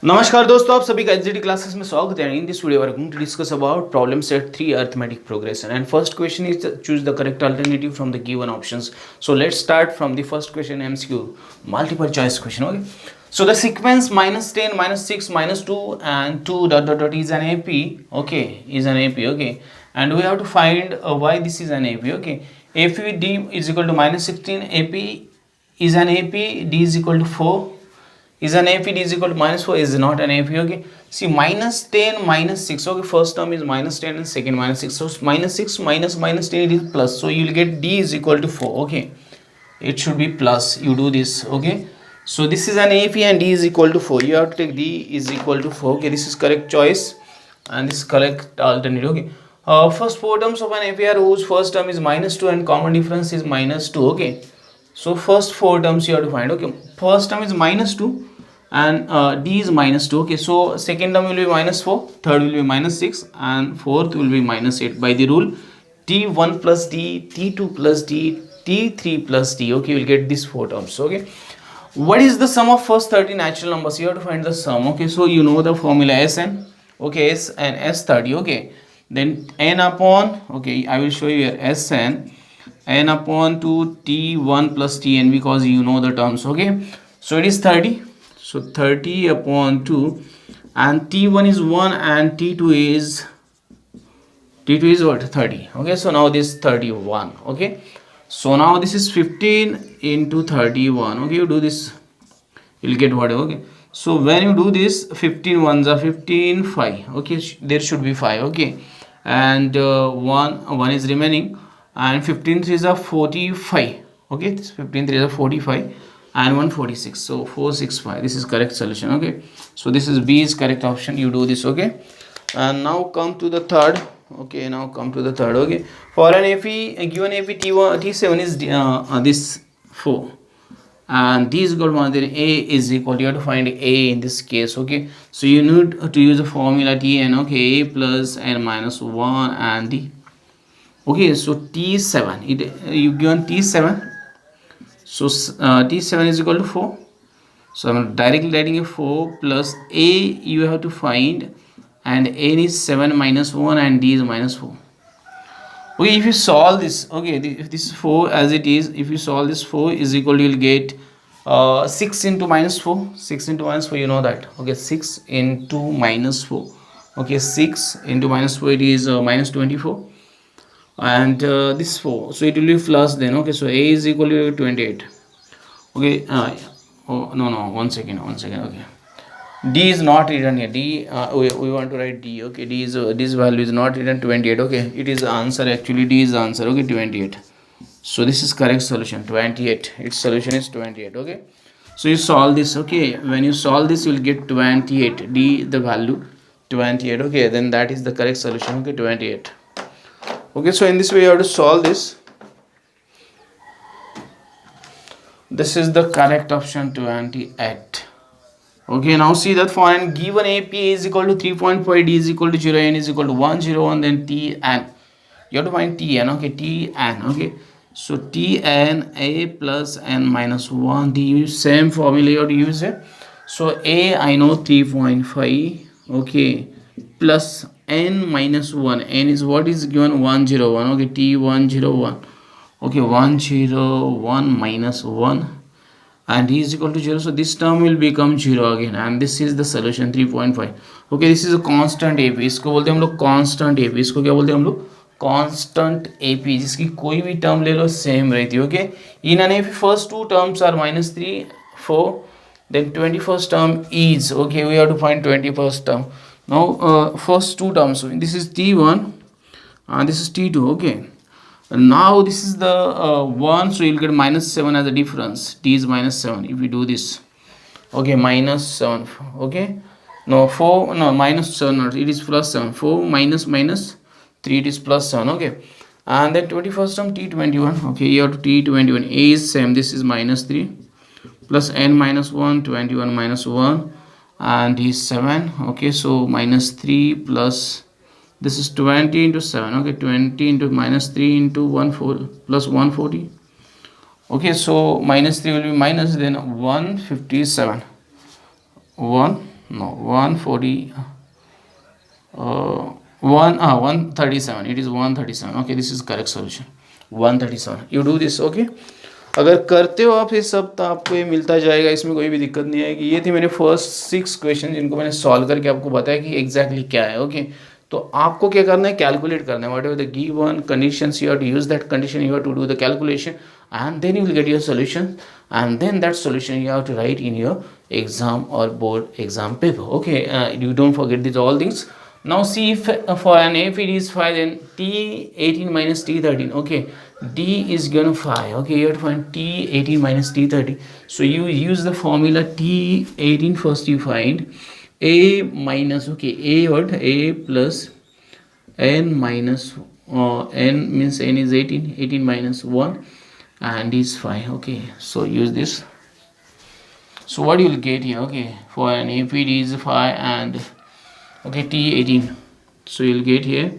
नमस्कार दोस्तों, आप सभी का एचजीडी क्लासेस में स्वागत है। In this video we are going to discuss about problem set 3 arithmetic progression and first question is choose the correct alternative from the given options. So let's start from the first question MCQ multiple choice question. Okay, so the sequence -10 -6 -2 and 2 dot dot dot is an AP. Okay, is an AP. Okay, and we have to find why this is an AP. Okay, AP d is equal to -16. AP is an AP. D is equal to 4 is an AP. D is equal to -4 is not an AP. Okay, see, -10 -6. Okay, first term is -10 and second -6. So -6 minus 10 it is plus. So you will get D is equal to 4. Okay, it should be plus. You do this. Okay, so this is an AP and D is equal to 4. You have to take D is equal to 4. Okay, this is correct choice and this is correct alternative. Okay, first four terms of an AP are whose first term is -2 and common difference is -2. Okay, so first four terms you have to find. Okay, first term is -2 and D is -2. Okay, so second term will be -4, third will be -6 and fourth will be -8. By the rule T1 plus D, T2 plus D, T3 plus D. Okay, you will get these four terms. Okay, what is the sum of first 30 natural numbers? You have to find the sum. Okay, so you know the formula Sn. Okay, S and S30. Okay, then n upon, okay, I will show you here, Sn n upon 2 T1 plus Tn, because you know the terms. Okay, so it is 30. So 30 upon 2 and T1 is 1 and T2 is what, 30. Okay, so now this 31. Okay, so now this is 15 into 31. Okay, you do this, you'll get whatever. Okay, so when you do this, 15 ones are 15, 5. Okay, there should be 5. Okay, and 1 is remaining, and 15 threes are 45. Okay, this 15 threes are 45 and 146. So 465. This is correct solution. Okay, so this is B is correct option. You do this. Okay, and now come to the third. Okay, now come to the third. Okay, for an AP, given AP T1 T7 is this 4 and D is equal to 1, then A is equal, you have to find A in this case. Okay, so you need to use the formula Tn. Okay, A plus n minus 1 and D. Okay, so T7, you given T7, so T7 is equal to 4. So I'm directly writing a 4 plus A you have to find, and N is 7 minus 1 and D is -4. Okay, if you solve this, okay, if this is 4 as it is, if you solve this, 4 is equal to, you'll get 6 into -4. 6 into -4, you know that. Okay, 6 into -4. Okay, 6 into -4, it is -24, and this 4, so it will be plus then. Okay, so A is equal to 28. Okay, oh no, one second. Okay, D is not written here. D we want to write D. Okay, D is this value is not written, 28. Okay, it is the answer. Actually D is the answer. Okay, 28. So this is correct solution, 28. Its solution is 28. Okay, so you solve this. Okay, when you solve this, you will get 28. D the value 28. Okay, then that is the correct solution. Okay, 28. Okay, so in this way you have to solve this. This is the correct option, 28. Okay, now see that for an given AP is equal to 3.5, D is equal to 0, N is equal to 101, then Tn, you have to find Tn. Okay, Tn. Okay, so Tn, A plus n minus 1, D, same formula you have to use it. So A I know 3.5. Okay, plus n minus 1, n is what is given, 101. Okay, T101. Okay, 101 minus 1 and D is equal to 0, so this term will become 0 again, and this is the solution, 3.5. Okay, this is a constant AP. इसको बोलते हैं हम लोग constant AP. इसको क्या बोलते हैं हम लोग, constant AP, जिसकी कोई भी टर्म ले लो सेम रहती है. Okay, in an AP first two terms are -3, 4, then 21st term is, okay, we have to find 21st term. Now first two terms, so this is T1 and this is T2. Okay, now this is the 1, so you'll get -7 as a difference. T is -7 if you do this. Okay, -7. Okay, no 4, no -7, not, it is +7. 4 minus 3, it is +7. Okay, and then 21st term, T21. Okay, you have to T21. A is same, this is -3 plus n minus 1, 21 minus 1, and is 7. Okay, so -3 plus, this is 20 into 7. Okay, 20 into -3 into 1 plus 140. Okay, so -3 will be minus, then 157. 1 no 140 137, it is 137. Okay, this is correct solution, 137. You do this. Okay, अगर करते हो आप ये सब तो आपको ये मिलता जाएगा, इसमें कोई भी दिक्कत नहीं आएगी. ये थे मेरे फर्स्ट 6 क्वेश्चन जिनको मैंने सॉल्व करके आपको बताया कि एग्जैक्टली क्या है. ओके, तो आपको क्या करना है, कैलकुलेट करना है. Whatever the given conditions you have to use that condition, you have to do the calculation, and then you will get your solution, and then that solution you have to write in your exam or board exam paper. Okay, you don't forget these all things. Now see, if for an if it is 5, then t18 minus t13. Okay, d is given 5. Okay, you have to find t18 minus t30. So you use the formula t18. First you find a minus, okay, a what, a plus n minus n means n is 18, 18 minus 1 and is 5. Okay, so use this. So what you will get here, okay, for an APD is 5 and okay t18, so you will get here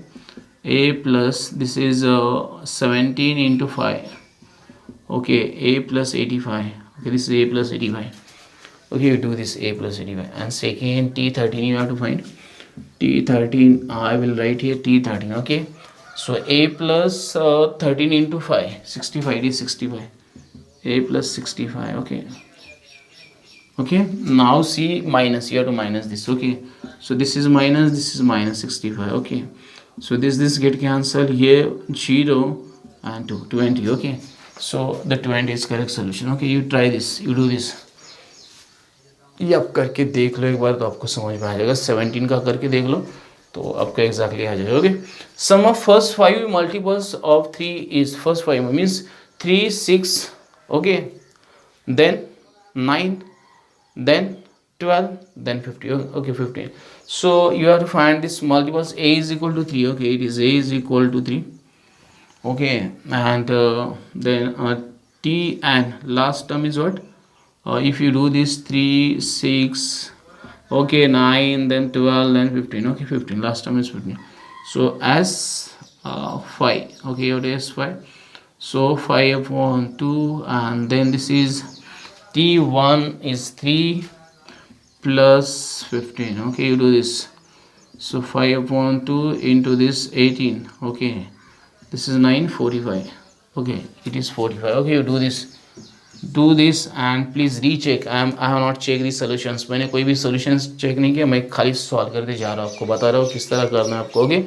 a plus, this is 17 into 5. Okay, a plus 85. Okay, this is a plus 85. Okay, you do this a plus 85. And second t13 you have to find t13. I will write here t13. Okay, so a plus 13 into 5, 65. It is 65. A plus 65. Okay, okay, now see minus, you have to minus this. Okay, so this is minus, this is minus 65. Okay, so this get cancelled here, 0 and 2, 20. Okay, so the 20 is correct solution. Okay, you try this, you do this. ये आप करके देख लो एक बार तो आपको समझ में आ जाएगा. 17 का करके देख लो तो आपका एग्जैक्टली आ जाएगा. Okay, sum of first 5 multiples of 3 is, first 5 means 3, 6, okay, then 9, then 12, then 50. Okay, 15. So you have to find this multiples. A is equal to 3. Okay, it is a is equal to 3. Okay, and then t and last term is what, if you do this 3, 6, okay, 9, then 12, then 15. Okay, 15, last term is 15. So as 5. Okay, you have to as 5. So 5 upon 2, and then this is t1 is 3 plus 15. Okay, you do this. So 5 upon 2 into this 18. Okay, this is 9, 45. Okay, it is 45. Okay, you do this. Do this and please recheck. I have not checked the solutions. मैंने कोई भी solutions check नहीं किया, मैं खाली solve करते जा रहा हूँ, आपको बता रहा हूँ किस तरह करना है आपको. Okay,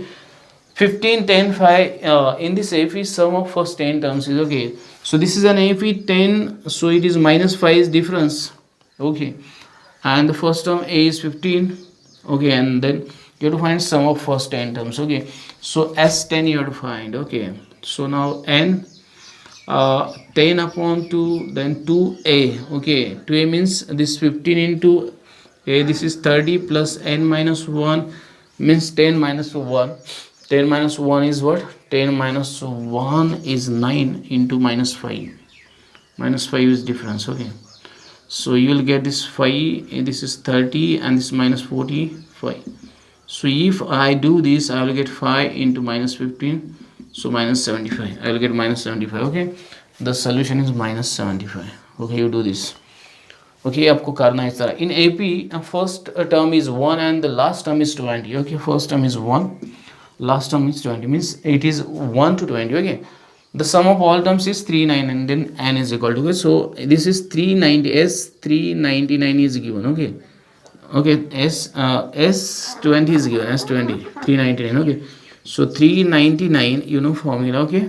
15, 10, 5. In this AP, sum of first 10 terms is, okay, so this is an AP 10, so it is minus 5 is difference. Okay, and the first term A is 15. Okay, and then you have to find sum of first 10 terms. Okay, so S10 you have to find. Okay, so now n 10 upon 2, then 2a. Okay, 2a means this 15 into a, this is 30 plus n minus 1 means 10 minus 1. 10 minus 1 is what, 10 minus 1 is 9 into minus 5. Minus 5 is difference. Okay, so you will get this 5, this is 30 and this minus 45. So if I do this, I will get 5 into minus 15, so minus 75. I will get minus 75. Okay, the solution is minus 75. Okay, you do this. Okay, आपको करना है इस तरह. In AP, first term is 1 and the last term is 20. Okay, first term is 1, last term is 20, means it is 1 to 20. Okay, the sum of all terms is 39 and then n is equal to, okay, so this is 390. S 399 is given. Okay, okay, S20 is given, S20 399. Okay, so 399, you know formula. Okay,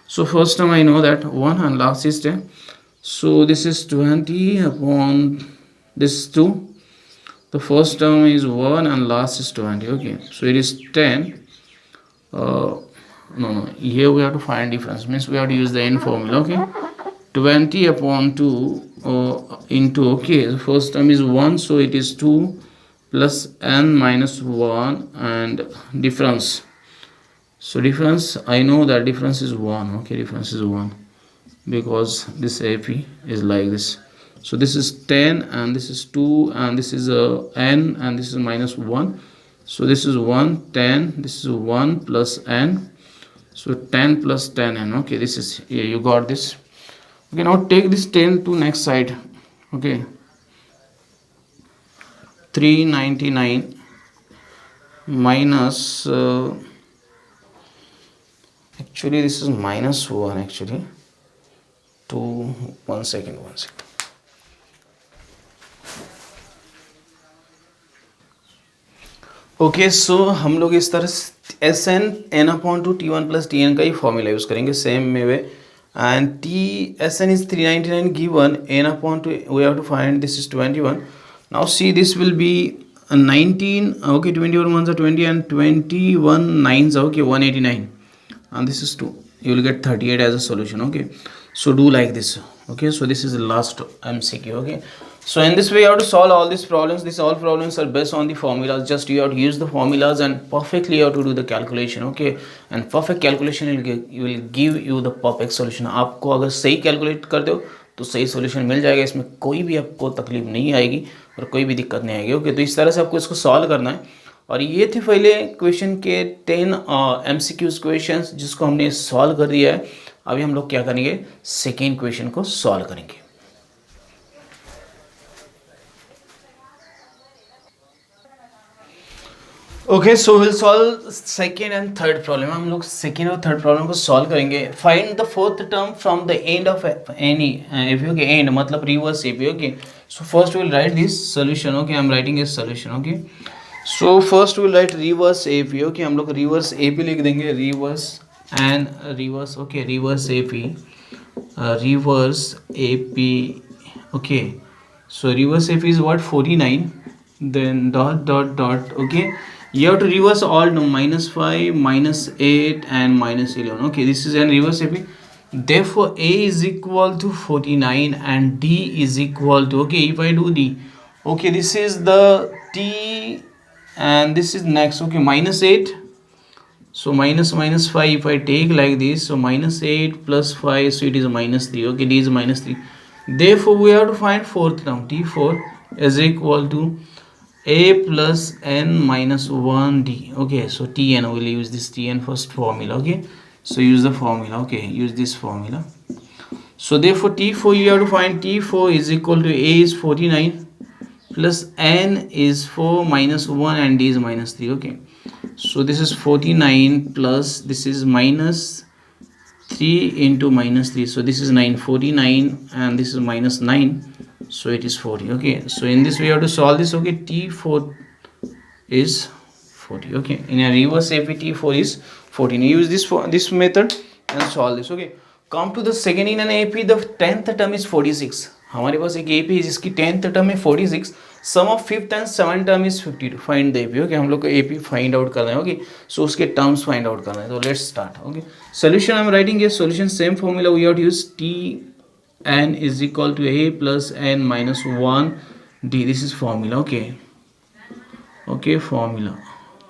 so first term I know that 1 and last is 10. So this is 20 upon this 2. The first term is 1 and last is 20. Okay, so it is 10. No, here we have to find difference, means we have to use the n formula. Okay, 20 upon 2 into, okay, the first term is 1, so it is 2 plus n minus 1 and difference. So difference, I know that difference is 1. Okay, difference is 1 because this AP is like this. So this is 10 and this is 2 and this is n and this is minus 1. So this is 1, 10, this is 1 plus n. So 10 plus 10n. Okay, this is, yeah, you got this. Okay, now take this 10 to next side. Okay, 399 minus actually this is minus 1 actually. 2 1 second, 1 second. Okay so हम लोग इस तरह से S N N upon two T one plus T N का ही formula use करेंगे same में way. And T S N is 399 given N upon two we have to find this is 21. Now see this will be 19. Okay, 21 ones are 20 and 21 nines are okay 189 and this is 2. You will get 38 as a solution. Okay, so do like this. Okay, so this is the last MCQ. Okay, so in this way you have to solve all these problems. These all problems are based on the formulas. Just you have to use the formulas and perfectly you have to do the calculation. Okay, and perfect calculation will give you the perfect solution. आपको अगर सही calculate कर दो तो सही solution मिल जाएगा. इसमें कोई भी आपको तकलीफ नहीं आएगी और कोई भी दिक्कत नहीं आएगी. ओके, तो इस तरह से आपको इसको सॉल्व करना है. और ये थे पहले क्वेश्चन के 10 MCQs क्वेश्चंस जिसको हमने सॉल्व कर दिया है. अभी हम लोग क्या करेंगे, सेकेंड क्वेश्चन को सॉल्व करेंगे. Okay, so will solve second and third problem. हम लोग सेकेंड और थर्ड प्रॉब्लम को सॉल्व करेंगे. Find the fourth term from the end of any AP. Okay, and मतलब reverse AP. Okay, so first will write this solution. Okay, I am writing a solution. Okay, so first will write reverse AP. Okay, हम लोग reverse AP लिख देंगे. Reverse and reverse. Okay, reverse AP, reverse AP. Okay, so reverse AP is what, 49, then dot dot dot. Okay, you have to reverse all no -5 -8 and -11. Okay, this is an reverse AP. Therefore A is equal to 49 and D is equal to, okay, if I do D, okay, this is the T and this is next. Okay, -8, so -5 if I take like this, so -8 plus 5, so it is -3. Okay, D is -3. Therefore we have to find fourth term. T4 is equal to A plus n minus 1D. Okay, so Tn, we'll use this Tn first formula. Okay, so use the formula. Okay, use this formula. So therefore T4 you have to find. T4 is equal to A is 49 plus n is 4 minus 1 and D is -3. Okay, so this is 49 plus this is minus 3 into -3, so this is 9. 49 and this is -9, so it is 40. Okay, so in this we have to solve this. Okay, T4 is 40. Okay, in a reverse AP T4 is 14. Use this method and solve this. Okay, come to the second. In an AP the 10th term is 46. हमारे पास एक AP है जिसकी 10th term है 46. Sum of 5th and 7th term is 52. Find the AP. Okay, हम लोग को AP find out करना है. ओके, सो उसके टर्म्स फाइंड आउट करना है. तो let's start. Okay, solution I am writing a solution. Same formula we have to use. T n is equal to a plus n minus 1 d. This is formula. Okay, okay, formula,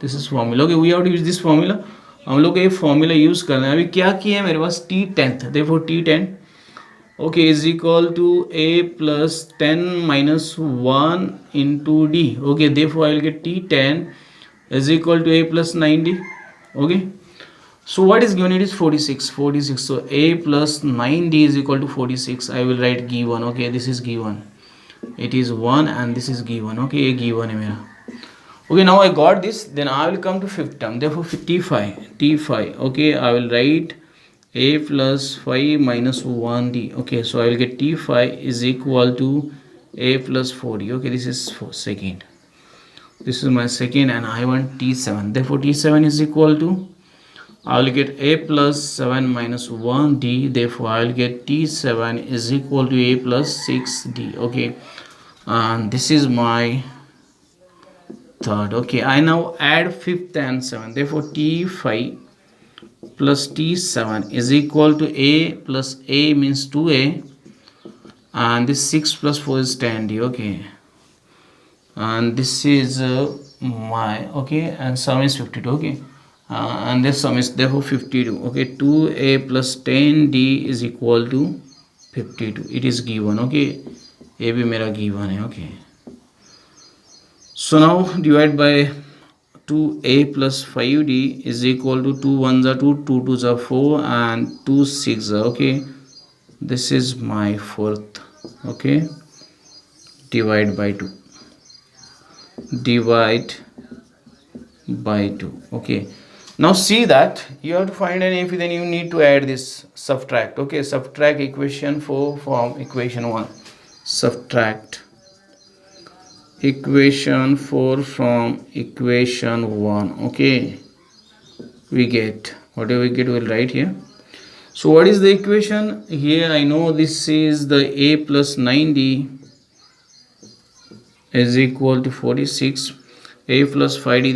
this is formula. Okay, we have to use this formula. हम लोग को ये formula use करना है. अभी क्या किया है मेरे पास, T 10th. Therefore T 10 okay is equal to a plus 10 minus 1 into d. Okay, therefore I will get t10 is equal to a plus 9d. Okay, so what is given? It is 46. So a plus 9d is equal to 46. I will write given. Okay, this is given. It is 1 and this is given. Okay, a given है मेरा. Okay, now I got this. Then I will come to fifth term. Therefore t5. Okay, I will write a plus 5 minus 1d. Okay, so I will get t5 is equal to a plus 4d. Okay, this is for second. This is my second and I want t7. Therefore t7 is equal to, I will get a plus 7 minus 1d. Therefore I will get t7 is equal to a plus 6d. Okay, and this is my third. Okay, I now add 5th and 7th. Therefore t5 plus t7 is equal to a plus a means 2a and this 6 plus 4 is 10d. Okay, and this is my, okay, and sum is 52. Okay, and this sum is therefore 52. Okay, 2a plus 10d is equal to 52. It is given. Okay, a भी मेरा given है. Okay, so now divide by 2a plus 5d is equal to 2 1s are 2, 2 2s are 4 and 2 6 are. Okay, this is my fourth. Okay, divide by 2. divide by 2. Okay, now see that you have to find an AP, then you need to add this subtract. Okay, subtract equation 4 from equation 1. Subtract equation 4 from equation 1. Okay, we get whatever we get, we'll write here. So what is the equation here? I know this is the a plus 9d is equal to 46, a plus 5d,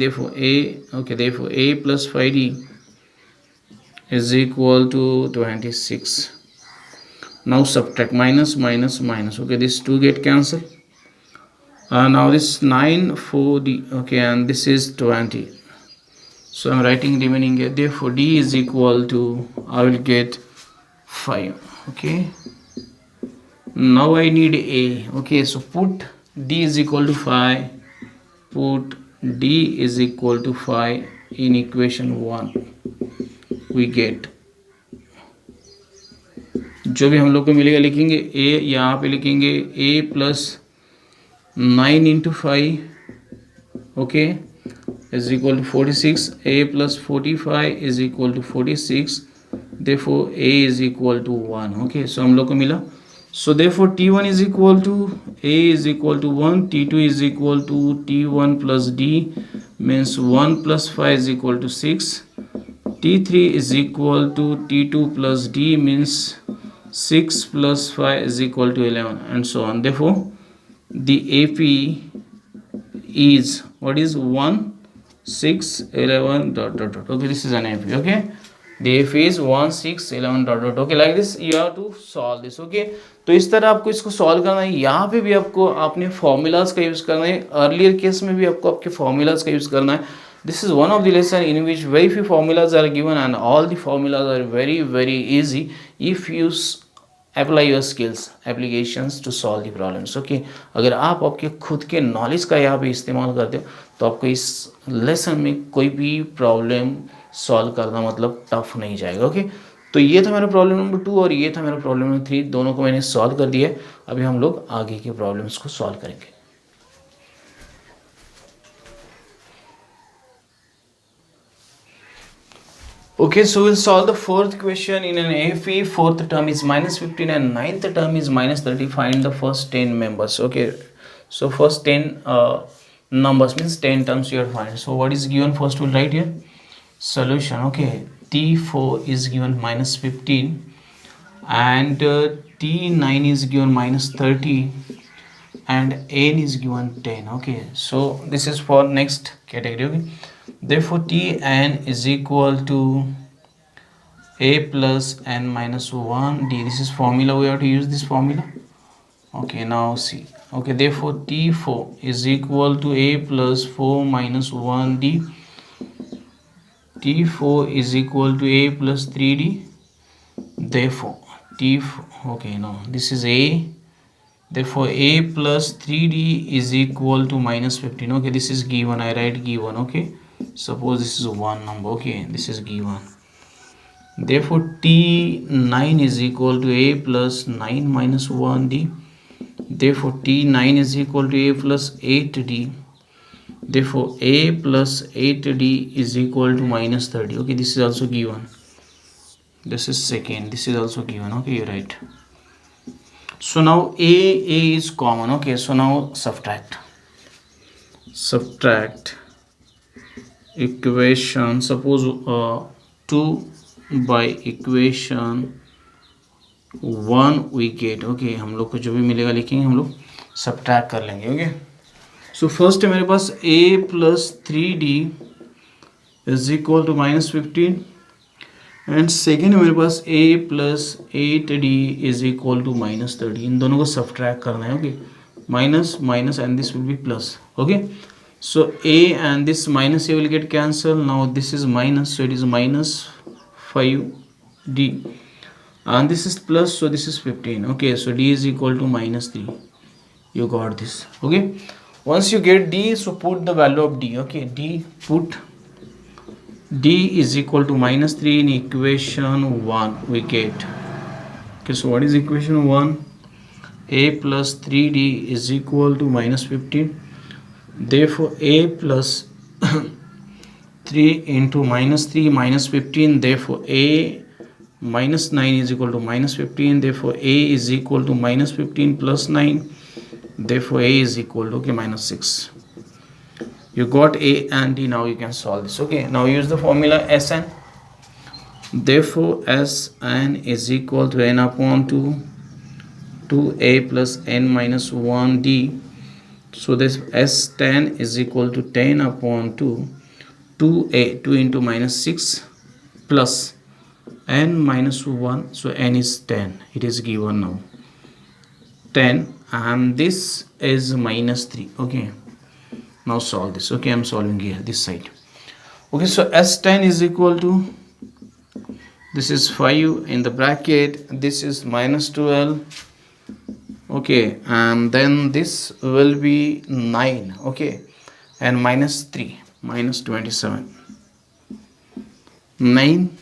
therefore a plus 5d is equal to 26. Now subtract minus minus minus. Okay, this 2 get cancelled. Now this 9 4d. Okay, and this is 20. So I'm writing remaining here. Therefore d is equal to, I will get 5. Okay, now I need a. Okay, so put d is equal to 5. Put d is equal to 5 in equation 1. We get, जो भी हम लोग को मिलेगा लिखेंगे a, यहाँ पे लिखेंगे a plus 9 into 5. Okay, is equal to 46. A plus 45 is equal to 46. Therefore a is equal to 1. Okay, so हम लोग को मिला. So therefore t1 is equal to a is equal to 1, t2 is equal to t1 plus d, means 1 plus 5 is equal to 6, t3 is equal to t2 plus d, means 6 plus 5 is equal to 11, and so on. Therefore the AP is, what is 1 6 11 dot dot dot. Okay, this is an AP. Okay, the AP is 1 6 11 dot dot. Okay, like this you have to solve this. Okay, तो इस तरह आपको इसको solve करना है. यहाँ पे भी आपको आपने फॉर्मूलाज का यूज़ करना है. अर्लियर केस में भी आपको आपके फॉर्मूलाज का यूज़ करना है. This is one of the lesson in which very few formulas are given and all the formulas are very easy if you apply your skills applications to solve the problems. Okay, अगर आप आपके खुद के knowledge का यहाँ पे इस्तेमाल करते हो तो आपको इस लेसन में कोई भी प्रॉब्लम सॉल्व करना मतलब टफ नहीं जाएगा. ओके, तो ये था मेरा प्रॉब्लम नंबर 2 और ये था मेरा प्रॉब्लम नंबर 3. दोनों को मैंने सॉल्व कर दिया. अभी हम लोग आगे के प्रॉब्लम्स को सॉल्व करेंगे. Okay, so we'll solve the fourth question in an AP. Fourth term is minus 15 and ninth term is minus 30. Find the first 10 members. Okay, so first 10 numbers means 10 terms you are find. So what is given first? We'll write here solution. Okay, t4 is given minus 15 and t9 is given minus 30 and n is given 10. Okay, so this is for next category. Okay, therefore tn is equal to a plus n minus 1 d. This is formula, we have to use this formula. Okay, now see. Okay, therefore t4 is equal to a plus 4 minus 1 d. t4 is equal to a plus 3d. Therefore t4, okay, now this is a, therefore a plus 3d is equal to minus 15. Okay, this is given, I write given. Okay, suppose this is one number. Okay, this is given. Therefore t9 is equal to a plus 9 minus 1d. Therefore t9 is equal to a plus 8d. Therefore a plus 8d is equal to minus 30. Okay, this is also given. This is second, this is also given. Okay, you're right. So now a is common. Okay, so now subtract equation. Suppose 2 by equation 1 we get. Okay, हम लोग को जो भी मिलेगा लिखेंगे, हम लोग subtract कर लेंगे. ओके, सो फर्स्ट है मेरे पास a plus 3d is equal to minus 15 and second है मेरे पास a plus 8d is equal to minus 30. इन दोनों को सब्ट्रैक्ट करना है. Okay, minus minus and this will be plus. Okay, so a and this minus a will get cancelled. Now this is minus, so it is minus 5d and this is plus, so this is 15. Okay, so d is equal to minus 3. You got this. Okay, once you get d, so put the value of d. Okay, put d is equal to minus 3 in equation 1 we get. Okay, so what is equation 1? A plus 3d is equal to minus 15. Therefore a plus 3 into minus 3 minus 15, therefore a minus 9 is equal to minus 15, therefore a is equal to minus 15 plus 9, therefore a is equal to, okay, minus 6. You got a and d. Now you can solve this. Okay, now use the formula Sn. Therefore Sn is equal to n upon 2 2a plus n minus 1 d. So this S10 is equal to 10 upon 2 2a, 2 into minus 6 plus n minus 1, so n is 10. It is given now 10, and this is minus 3. Okay, now solve this. Okay, I'm solving here this side. Okay, so S10 is equal to, this is 5 in the bracket, this is minus 12. Okay, and then this will be 9. Okay, and minus 3 minus 27. 9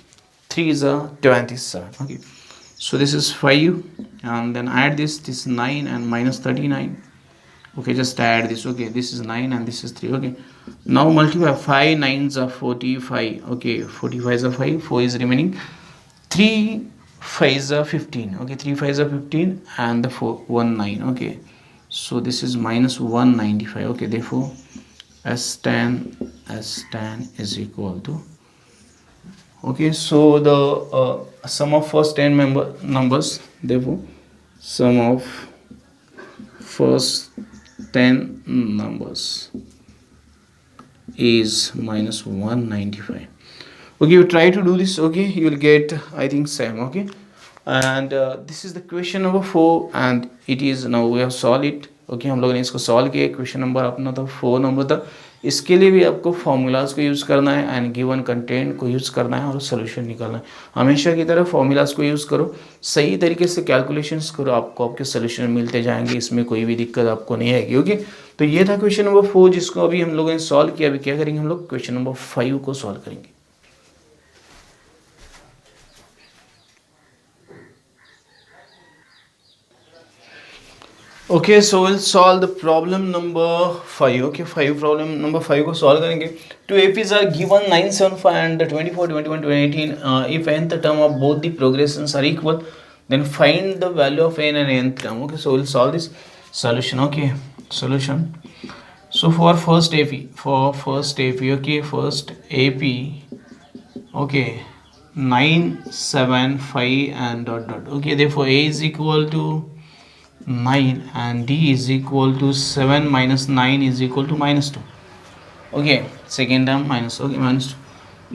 3 is a 27. Okay, so this is 5, and then add this 9 and minus 39. Okay, just add this. Okay, this is 9 and this is 3. Okay, now multiply. 5 9s are 45. Okay, 45 is a 5, 4 is remaining, 3 5s are 15. Okay, 3 5s are 15, and the 4 1 9. Okay, so this is minus 195. Okay, therefore S10 is equal to, okay, so the sum of first 10 numbers, therefore sum of first 10 numbers is minus 195. Okay, you try to do this. Okay, you will get, I think, same. Okay, and this is the question number 4, and it is, now we have solved it. Okay, हम लोगों ने इसको solve किया. Question number अपना था 4 number था. इसके लिए भी आपको फॉर्मूलाज को यूज़ करना है एंड गिवन कंटेंट को यूज़ करना है और सोल्यूशन निकालना है. हमेशा की तरह फॉर्मूलाज को यूज़ करो, सही तरीके से कैलकुलेशंस करो, आपको आपके सोल्यूशन मिलते जाएंगे. इसमें कोई भी दिक्कत आपको नहीं आएगी. ओके, तो ये था क्वेश्चन नंबर 4, जिसको अभी हम लोगों ने सॉल्व किया. अभी क्या करेंगे हम लोग, क्वेश्चन नंबर 5 को सॉल्व करेंगे. Okay, so we'll solve the problem number 5. Okay, problem number 5 को solve करेंगे. Two APs are given 975 and 24, 21, 2018. If nth term of both the progressions are equal, then find the value of n and nth term. Okay, so we'll solve this. Solution. Okay, solution. So for first AP, okay, first AP, okay, 9 7 5 and dot dot. Okay, therefore A is equal to 9 and D is equal to 7 minus 9 is equal to minus 2. Okay, second term minus, okay, minus 2.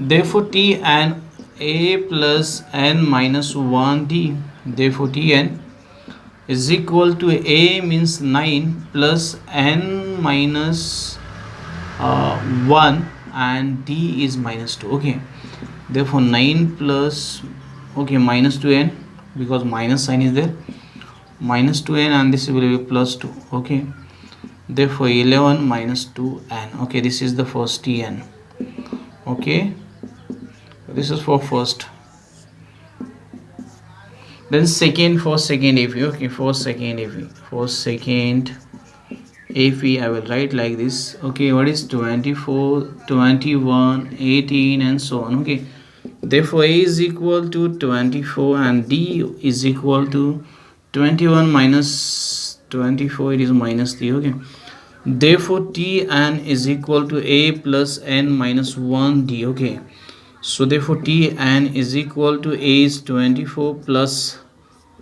Therefore T and A plus n minus 1 D, therefore Tn is equal to A means 9 plus n minus 1 and D is minus 2. Okay, therefore 9 plus, okay, minus 2n, because minus sign is there, minus 2n, and this will be plus 2. Okay, therefore 11 minus 2n. Okay, this is the first Tn. Okay, this is for first. Then second, for second AP. Okay, for second AP I will write like this. Okay, what is 24 21 18 and so on. Okay, therefore A is equal to 24 and D is equal to 21 minus 24, it is minus 3. Okay, therefore Tn is equal to A plus n minus 1 D. Okay, so therefore Tn is equal to A is 24 plus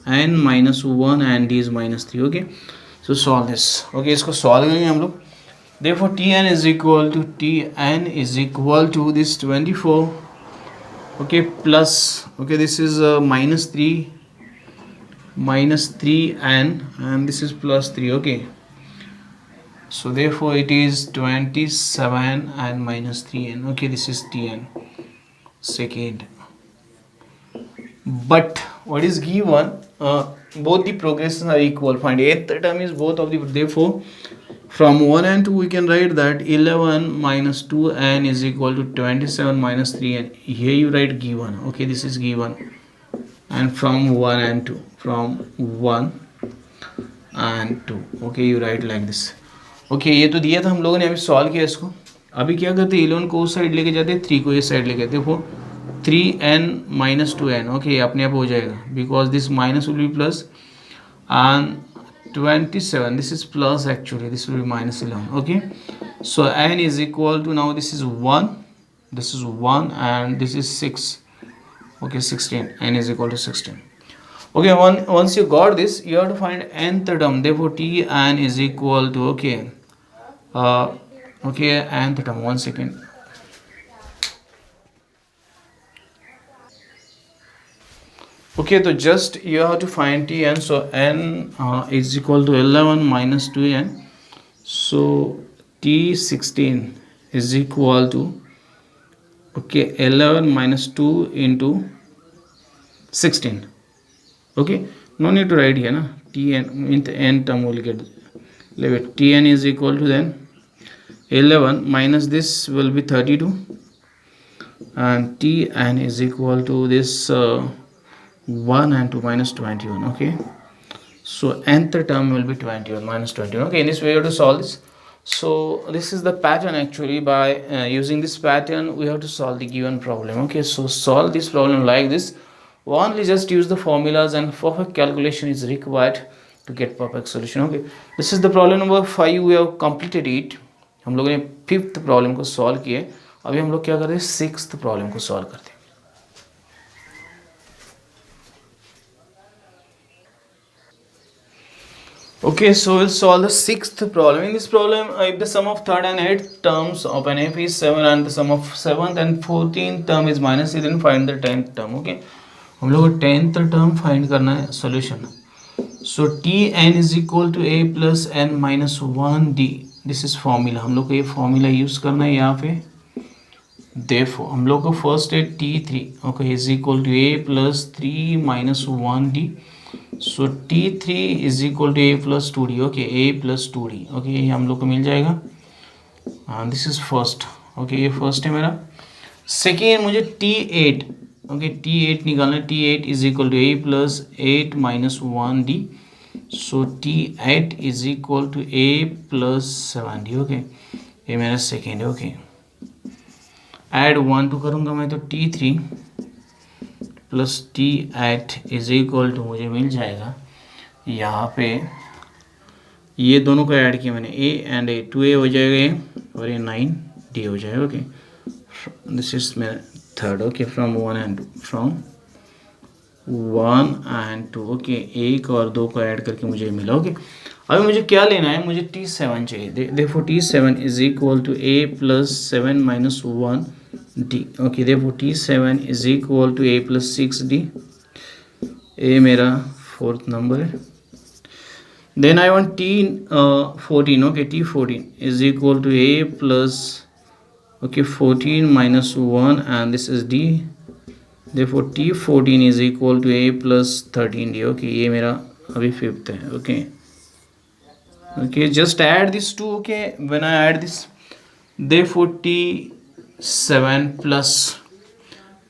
n minus 1 and D is minus 3. Okay, so solve this. Okay, इसको solve करेंगे हम लोग. Therefore Tn is equal to this 24. Okay, plus, okay, this is minus 3 and this is plus 3. Okay, so therefore it is 27 and minus 3n. Okay, this is Tn second. But what is given, both the progressions are equal. Find eighth term is both of the, therefore from 1 and 2 we can write that 11 minus 2n is equal to 27 minus 3n. Here you write given. Okay, this is given, and from 1 and 2, from 1 and 2, okay, you write like this. Okay ये तो दिया था हम लोगों ने, अभी solve किया इसको। अभी क्या करते हैं, 11 को उस साइड लेके जाते हैं, 3 को इस साइड लेके, देखो 3n - 2n, ओके अपने आप हो जाएगा, because this minus will be plus and 27, this is plus, actually this will be minus 11, okay. So n is equal to, now this is 1, this is 1 and this is 6, okay 16, n is equal to 16. Okay, once you got this, you have to find nth term, therefore t n is equal to, okay, okay, nth term, 1 second. Okay, so just you have to find Tn, so n is equal to 11 minus 2n, so T16 is equal to, okay, 11 minus 2 into 16, okay, no need to write here, na? Tn in the n term will get, Tn is equal to then 11 minus this will be 32 and Tn is equal to this 1 and 2 minus 21, okay. So nth term will be 21 minus 21, okay. In this way you have to solve this. So this is the pattern, actually. By using this pattern we have to solve the given problem, okay. So solve this problem like this. Only just use the formulas and perfect calculation is required to get perfect solution, okay. This is the problem number 5, we have completed it. हम लोगों ने 5th problem को solve किए, अभी हम लोग क्या कर रहे हैं, 6th प्रॉब्लम को सॉल्व करते हैं. Okay, so we'll solve the 6th problem. In this problem, if the sum of 3rd and 8th terms of an f is 7 and the sum of 7th and 14th term is minus 3, then find the 10th term, okay. हम लोग को 10th term find करना है, solution. So Tn is equal to a plus n minus 1d. This is formula. हम लोग को ये formula use करना है यहाँ पे. Therefore हम लोग को first है T3, okay, is equal to a plus 3 minus 1d. So T3 is equal to a plus 2d, okay, a plus 2d, okay, ये हम लोग को मिल जाएगा. This is first, okay, ये first है मेरा. Second मुझे T8, okay, T8 निकालना है. T8 is equal to a plus 8 minus 1d. So T8 is equal to a plus 7d, okay, ये मेरा second है, okay. Add 1 2 करूँगा मैं तो T3 plus T8 is equal to मुझे मिल जाएगा यहाँ पे, ये दोनों को ऐड किया मैंने, a एंड a, 2a हो जाएगा ये और ये 9d हो जाएगा, ओके. दिस इज मेरा third, okay, from 1 and 2, okay, 1 और 2 को ऐड करके मुझे मिला, ओके. अभी मुझे क्या लेना है, मुझे T7 चाहिए. देखो T7 is equal to a plus 7 minus 1d, okay. देखो T7 is equal to a plus 6d. a मेरा 4th नंबर है. Then I want T14, okay. T14 is equal to a plus, okay, 14 minus 1 and this is d. देखो T14 is equal to a plus 13d, okay. ये मेरा अभी 5th है, okay. Okay, just add these two, okay. When I add this, therefore T7 plus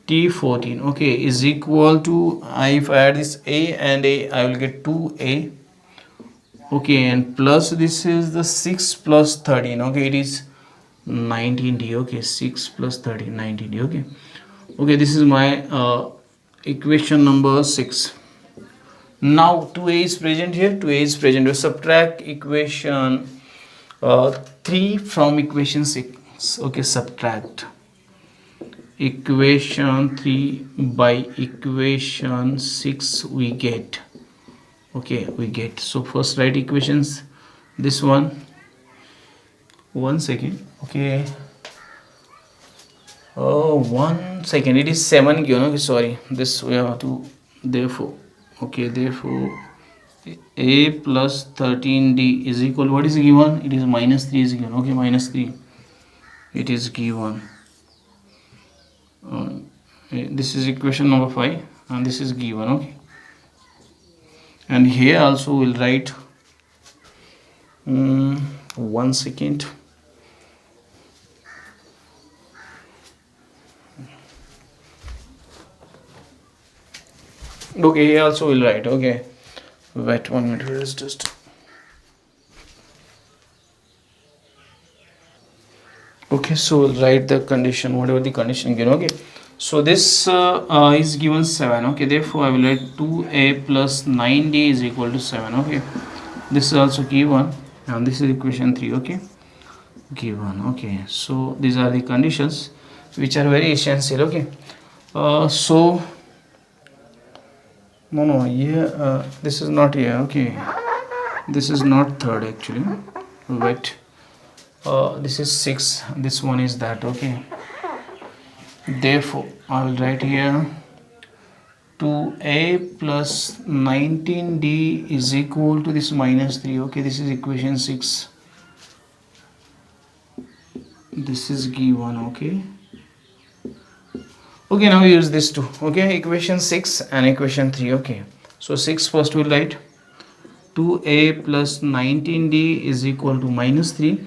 T14, okay, is equal to, if I add this a and a, I will get 2a, okay, and plus this is the 6 plus 13, okay, it is 19d, okay. 6 plus 13, 19d, okay. Okay, this is my equation number 6. Now 2a is present here, 2a is present. We subtract equation 3 from equation 6, okay. Subtract equation 3 by equation 6 we get, okay, we get. So first write equations, this one, 1 second, okay. 1 second, it is 7 given, okay, sorry, this we have to, therefore, okay, therefore a plus 13d is equal, what is given, it is minus 3 is given, okay, minus 3 it is given. This is equation number 5 and this is given, okay. And here also we'll write 1 second, okay, here also we'll write, okay. Wait 1 minute, let's just, Okay, so write the condition, whatever the condition given. Okay, so this is given 7. Okay, therefore I will write 2a plus 9d is equal to 7. Okay, this is also given, and this is equation 3. Okay, given. Okay, so these are the conditions which are very essential. Okay, so no, yeah, this is not here. Okay, this is not third actually. Wait, this is 6, this one is that. Okay, therefore I will write here 2a plus 19d is equal to this minus 3. Okay, this is equation 6, this is given. Okay, now use this two. Okay, equation 6 and equation 3. Okay, so 6 first we'll write 2a plus 19d is equal to minus 3,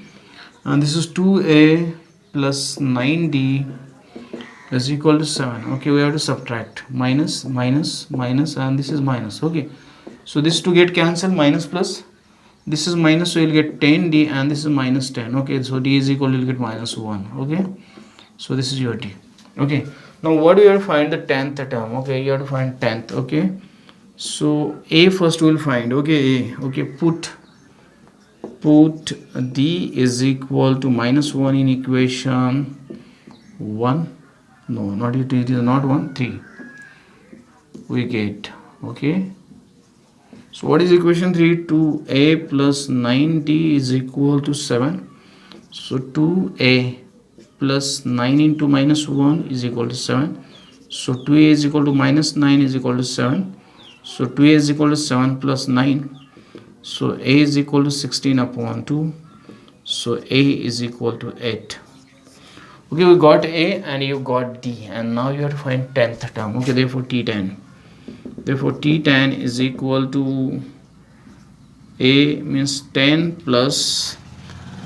and this is 2a plus 9d is equal to 7. Okay, we have to subtract minus, minus, minus, and this is minus. Okay, so this to get cancelled, minus plus, this is minus, so you'll get 10d, and this is minus 10. Okay, so d is equal to, you'll get minus 1. Okay, so this is your d. Okay, now what do you have to find? The 10th term. Okay, you have to find 10th. Okay, so a first we'll find. Okay, a. Okay, put d is equal to minus 1 in equation 1. No, not it is not 1, 3 we get. Okay, so what is equation 3? 2a plus 9d is equal to 7. So 2a plus 9 into minus 1 is equal to 7. So 2a is equal to minus 9 is equal to 7. So 2a is equal to 7 plus 9. So a is equal to 16 upon 2. So a is equal to 8. Okay, we got a and you got d, and now you have to find 10th term. Okay, therefore t10. Therefore t10 is equal to a means 10 plus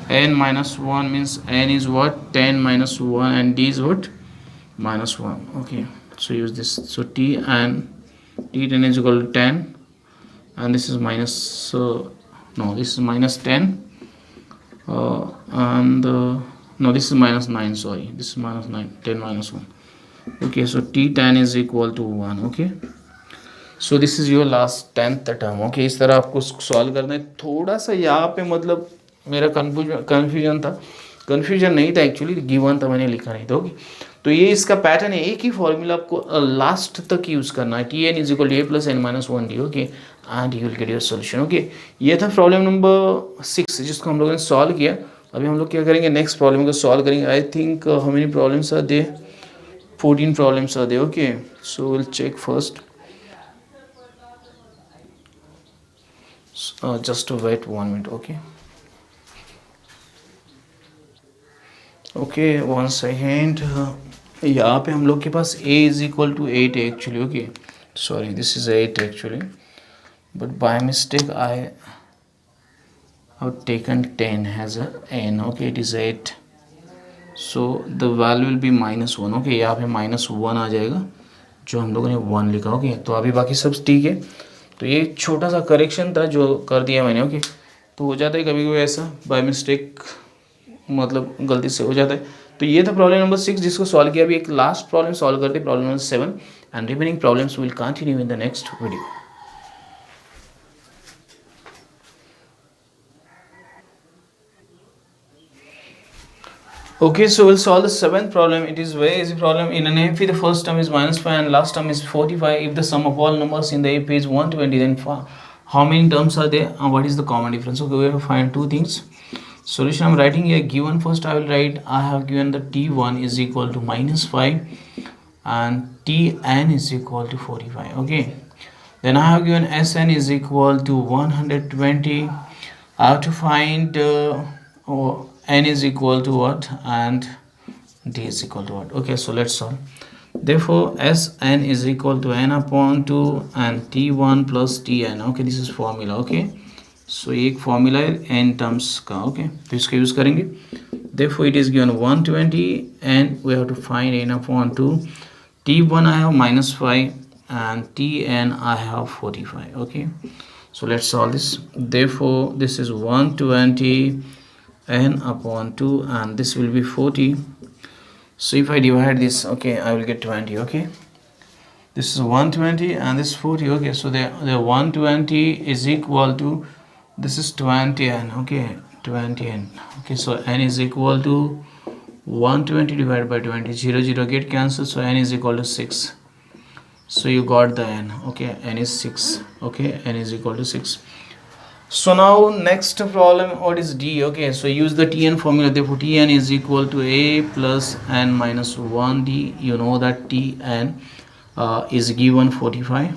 n minus 1 means n is what? 10 minus 1, and d is what? Minus 1. Okay, so use this. So t and t10 is equal to 10, and this is minus no, this is minus 10, and no, this is minus 9. Sorry, this is minus 9. 10 minus 1. Okay, so t10 is equal to 1. Okay, so this is your last 10th term. Okay, इस तरह आपको solve करना है. थोड़ा सा यहाँ पे मतलब मेरा कन्फ्यूजन नहीं था एक्चुअली, गिवन था, मैंने लिखा नहीं था. ओके, तो ये इसका पैटर्न है. एक ही फॉर्मूला आपको लास्ट तक यूज़ करना है. T n is equal to a plus n minus 1 d. Okay, and you will get your solution. Okay, ये था प्रॉब्लम नंबर 6 जिसको हम लोगों ने सॉल्व किया. अभी हम लोग क्या करेंगे? नेक्स्ट प्रॉब्लम को सॉल्व करेंगे. I think how many problems are there? 14 problems are there. Okay, so will check first. Just wait 1 minute. Okay, 1 second. यहाँ पे हम लोग के पास a is equal to 8 actually. Okay, sorry, this is 8 actually, but by mistake I have taken 10 as a n. Okay, it is 8, so the value will be minus 1. Okay, यहाँ पे minus 1 आ जाएगा, जो हम लोगों ने 1 लिखा. ओके, तो अभी बाकी सब ठीक है. तो ये छोटा सा करेक्शन था जो कर दिया मैंने. ओके, तो हो जाता है कभी कभी ऐसा बाय मिस्टेक, मतलब गलती से हो जाता है. तो ये था प्रॉब्लम नंबर 6 जिसको सॉल्व किया. अभी एक लास्ट प्रॉब्लम सॉल्व करते, problem number 7, and remaining problems will continue in the next video. Okay, so we'll solve the 7th problem. It is very easy problem. In an AP, the first term is minus 5 and last term is 45. If the sum of all numbers in the AP is 120, then how many terms are there and what is the common difference? Okay, we have to find two things. Solution I'm writing here given. First I will write, I have given the T1 is equal to minus 5 and Tn is equal to 45. Okay, then I have given Sn is equal to 120. I have to find n is equal to what and d is equal to what. Okay, so let's solve. Therefore Sn is equal to n upon 2 and T1 plus Tn. Okay, this is formula. Okay, so एक formula है n terms का. Okay, तो इसका use करेंगे. Therefore it is given 120 and we have to find n upon 2. T1 I have minus 5 and Tn I have 45. Okay, so let's solve this. Therefore this is 120 n upon 2, and this will be 40. So if I divide this, okay, I will get 20. Okay, this is 120 and this is 40. Okay, so the 120 is equal to, this is 20n. Okay, 20n. Okay, so n is equal to 120 divided by 20. 0 0 get cancelled, so n is equal to 6. So you got the n. Okay, n is 6. Okay, n is equal to 6. So now next problem, what is d? Okay, so use the Tn formula. Therefore Tn is equal to a plus n minus 1d. You know that Tn is given 45.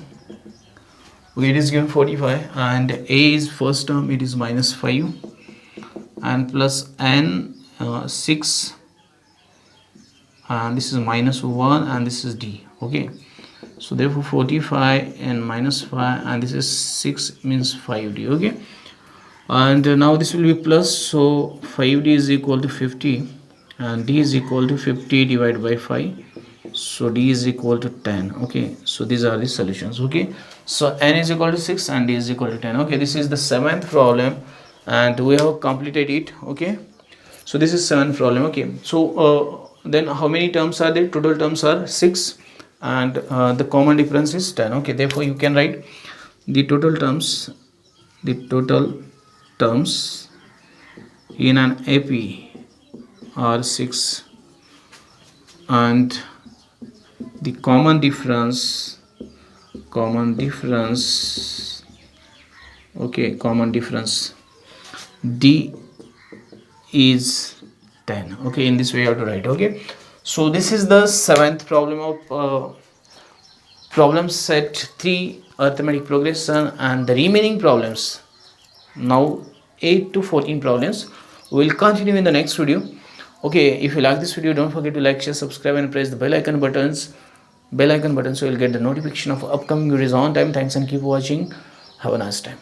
Okay, it is given 45, and a is first term, it is minus 5, and plus n 6, and this is minus 1, and this is d. Okay, so therefore 45 and minus 5, and this is 6 means 5d. Okay, and now this will be plus, so 5d is equal to 50, and d is equal to 50 divided by 5, so d is equal to 10. Okay, so these are the solutions. Okay, so n is equal to 6 and d is equal to 10. Okay, this is the 7th problem and we have completed it. Okay, so this is 7th problem. Okay, so then how many terms are there? Total terms are 6, and the common difference is 10. Okay, therefore you can write the total terms in an AP are 6, and the common difference, okay, common difference D is 10. Okay, in this way you have to write. Okay, so this is the 7th problem of problem set 3 arithmetic progression, and the remaining problems, now 8 to 14 problems, we will continue in the next video. Okay, if you like this video, don't forget to like, share, subscribe, and press the bell icon button, so you'll get the notification of upcoming videos on time. Thanks and keep watching. Have a nice time.